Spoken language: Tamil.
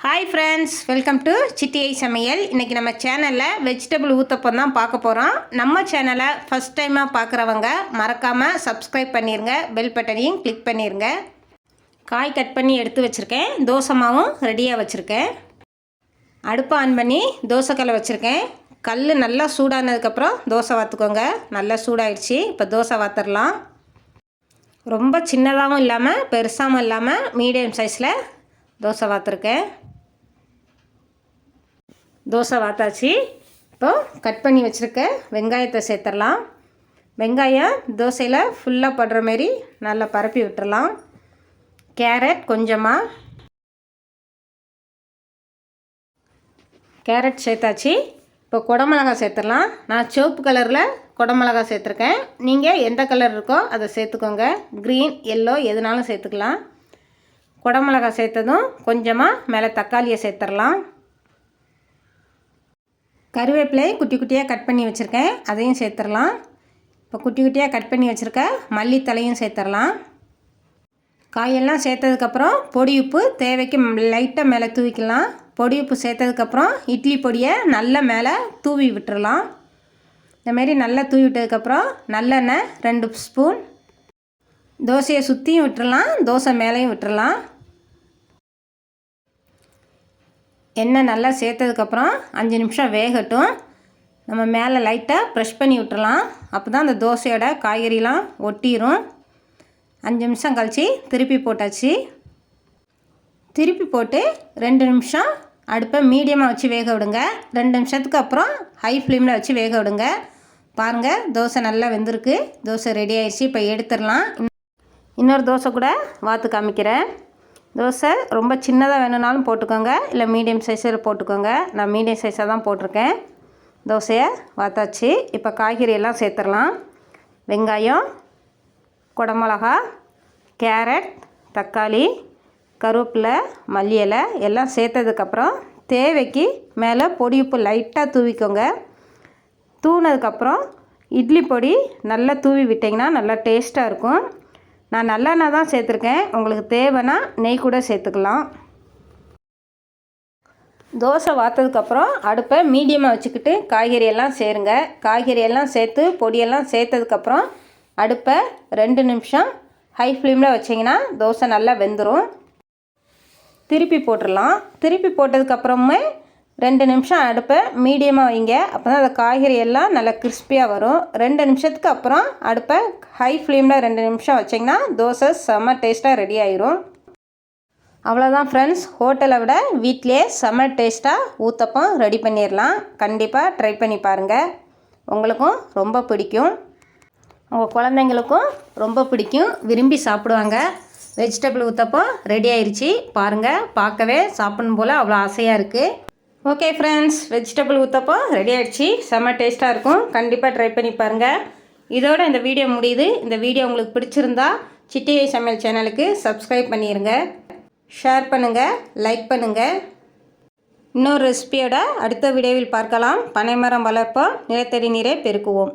ஹாய் ஃப்ரெண்ட்ஸ், வெல்கம் டு சிட்டியை சமையல். இன்றைக்கி நம்ம சேனலில் வெஜிடபிள் ஊத்தப்பம் தான் பார்க்க போகிறோம். நம்ம சேனலை ஃபஸ்ட் டைமாக பார்க்குறவங்க மறக்காமல் சப்ஸ்கிரைப் பண்ணிடுங்க, பெல் பட்டனையும் கிளிக் பண்ணிடுங்க. காய் கட் பண்ணி எடுத்து வச்சுருக்கேன். தோசை மாவும் ரெடியாக வச்சுருக்கேன். அடுப்பை ஆன் பண்ணி தோசைக்கல்லை வச்சுருக்கேன். கல் நல்லா சூடானதுக்கப்புறம் தோசை வாத்துக்கோங்க. நல்லா சூடாயிடுச்சு. இப்போ தோசை வாத்துடலாம். ரொம்ப சின்னதாகவும் இல்லாமல் பெருசாகவும் இல்லாமல் மீடியம் சைஸில் தோசை வாத்துருக்கேன். தோசை வாத்தாச்சு. இப்போது கட் பண்ணி வச்சுருக்க வெங்காயத்தை சேர்த்துடலாம். வெங்காயம் தோசையில் ஃபுல்லாக படுற மாரி நல்லா பரப்பி விட்டுறலாம். கேரட் கொஞ்சமாக கேரட் சேர்த்தாச்சு. இப்போ குடமிளகா சேர்த்துடலாம். நான் சிவப்பு கலரில் குடமிளகா சேர்த்துருக்கேன். நீங்கள் எந்த கலர் இருக்கோ அதை சேர்த்துக்கோங்க. க்ரீன், எல்லோ எதுனாலும் சேர்த்துக்கலாம். குடமிளகா சேர்த்ததும் கொஞ்சமாக மேலே தக்காளியை சேர்த்துடலாம். கருவேப்பிலையை குட்டி குட்டியாக கட் பண்ணி வச்சுருக்கேன், அதையும் சேர்த்துடலாம். இப்போ குட்டி குட்டியாக கட் பண்ணி வச்சுருக்க மல்லித்தலையும் சேர்த்துடலாம். காயெல்லாம் சேர்த்ததுக்கப்புறம் பொடி உப்பு தேவைக்கு லைட்டாக மேலே தூவிக்கலாம். பொடி உப்பு சேர்த்ததுக்கப்புறம் இட்லி பொடியை நல்லா மேலே தூவி விட்டுறலாம். இந்தமாரி நல்லா தூவி விட்டதுக்கப்புறம் நல்லெண்ணெய் 2 ஸ்பூன். தோசையை சுற்றியும் விட்டுறலாம், தோசை மேலேயும் விட்டுறலாம். எண்ணெய் நல்லா சேர்த்ததுக்கப்புறம் 5 நிமிஷம் வேகட்டும். நம்ம மேலே லைட்டாக ப்ரெஷ் பண்ணி விட்டுறலாம். அப்போ தான் அந்த தோசையோட காய்கறிலாம் ஒட்டிடும். 5 நிமிஷம் கழித்து திருப்பி போட்டாச்சு. திருப்பி போட்டு 2 நிமிஷம் அடுப்பை மீடியமாக வச்சு வேக விடுங்க. 2 நிமிஷத்துக்கு அப்புறம் ஹை ஃப்ளேமில் வச்சு வேக விடுங்க. பாருங்கள், தோசை நல்லா வெந்திருக்கு. தோசை ரெடி ஆயிடுச்சு. இப்போ எடுத்துடலாம். இன்னொரு தோசை கூட வாத்து காமிக்கிறேன். தோசை ரொம்ப சின்னதாக வேணும்னாலும் போட்டுக்கோங்க, இல்லை மீடியம் சைஸில் போட்டுக்கோங்க. நான் மீடியம் சைஸாக தான் போட்டிருக்கேன். தோசையை வாத்தாச்சு. இப்போ காய்கறி எல்லாம் சேர்த்துடலாம். வெங்காயம், குடமிளகா, கேரட், தக்காளி, கருவேப்பிலை, மல்லி இலை எல்லாம் சேர்த்ததுக்கப்புறம் தேவைக்கு மேலே பொடி உப்பு லைட்டாக தூவிக்கோங்க. தூவினதுக்கப்புறம் இட்லி பொடி நல்லா தூவி விட்டிங்கன்னா நல்லா டேஸ்ட்டாக இருக்கும். நான் நல்லெண்ணெய் தான் சேர்த்துருக்கேன். உங்களுக்கு தேவைன்னா நெய் கூட சேர்த்துக்கலாம். தோசை வார்த்ததுக்கப்புறம் அடுப்பை மீடியமாக வச்சுக்கிட்டு காய்கறியெல்லாம் சேருங்க. காய்கறியெல்லாம் சேர்த்து பொடியெல்லாம் சேர்த்ததுக்கப்புறம் அடுப்பை 2 நிமிஷம் ஹை ஃப்ளேமில் வச்சிங்கன்னா தோசை நல்லா வெந்துடும். திருப்பி போட்டுடலாம். திருப்பி போட்டதுக்கப்புறமே 2 நிமிஷம் அடுப்பை மீடியமாக வைங்க. அப்போ தான் அந்த காய்கறி எல்லாம் நல்லா கிறிஸ்பியாக வரும். 2 நிமிஷத்துக்கு அப்புறம் அடுப்பை ஹை ஃப்ளேமில் 2 நிமிஷம் வச்சிங்கன்னா தோசை செம்ம டேஸ்ட்டாக ரெடி ஆயிரும். அவ்வளோதான் ஃப்ரெண்ட்ஸ், ஹோட்டலை விட வீட்டிலே செம்ம டேஸ்ட்டாக ஊத்தப்பம் ரெடி பண்ணிடலாம். கண்டிப்பாக ட்ரை பண்ணி பாருங்கள். உங்களுக்கும் ரொம்ப பிடிக்கும், உங்கள் குழந்தைங்களுக்கும் ரொம்ப பிடிக்கும், விரும்பி சாப்பிடுவாங்க. வெஜிடபிள் ஊத்தப்பம் ரெடி ஆயிடுச்சு. பாருங்கள், பார்க்கவே சாப்பிடணும் போல் அவ்வளோ ஆசையாக இருக்குது. Okay friends, vegetable uttapam ready ஆகிடுச்சு. செம்ம டேஸ்ட்டாக இருக்கும். கண்டிப்பாக ட்ரை பண்ணி பாருங்கள். இதோட இந்த வீடியோ முடியுது. இந்த வீடியோ உங்களுக்கு பிடிச்சிருந்தா சிட்டியை சமையல் சேனலுக்கு சப்ஸ்கிரைப் பண்ணிடுங்க, ஷேர் பண்ணுங்கள், லைக் பண்ணுங்கள். இன்னொரு ரெசிபியோட அடுத்த வீடியோவில் பார்க்கலாம். பனைமரம் வளர்ப்போம், நிலத்தடி நீரை பெருக்குவோம்.